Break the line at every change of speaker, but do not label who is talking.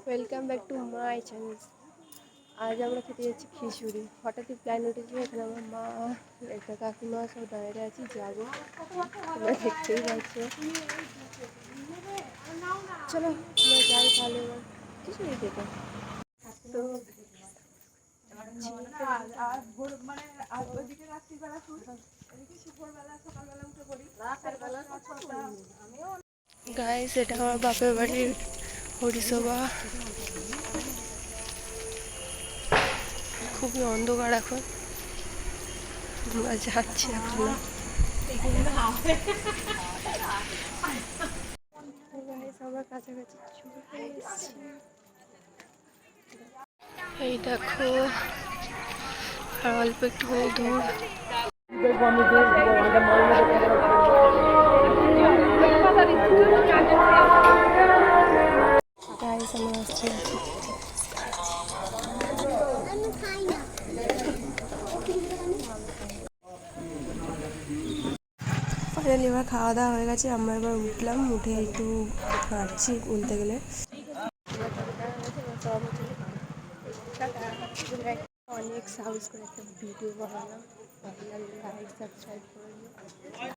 Welcome back to my channel. আজ আমরা খেতে যাচ্ছি খিচুড়ি। হঠাৎই প্ল্যান উঠেছে, এখানে আমার মা, একটা কাকিমা সব দাঁড়িয়ে আছি, যাবো। তোমরা দেখতেই পাচ্ছ। চলো আমরা যাই তাহলে এবার খিচুড়ি খেতে। তো গাইস, এটা আমার বাপের বাড়ির হরিসভা। খুবই অন্ধকার এখন, আমরা যাচ্ছি এখন। আমরা কাছাকাছি চলে এসেছি। এই দেখো, আর অল্প একটুখানি দূর। গাইস, আমরা আসছি। ফাইনালি এবার খাওয়া দাওয়া হয়ে গেছে, আমরা এবার উঠলাম, উঠে একটু হাঁটছি বলতে গেলে। অনেক সাহস করে একটা ভিডিও বানালাম, লাইক সাবস্ক্রাইব করে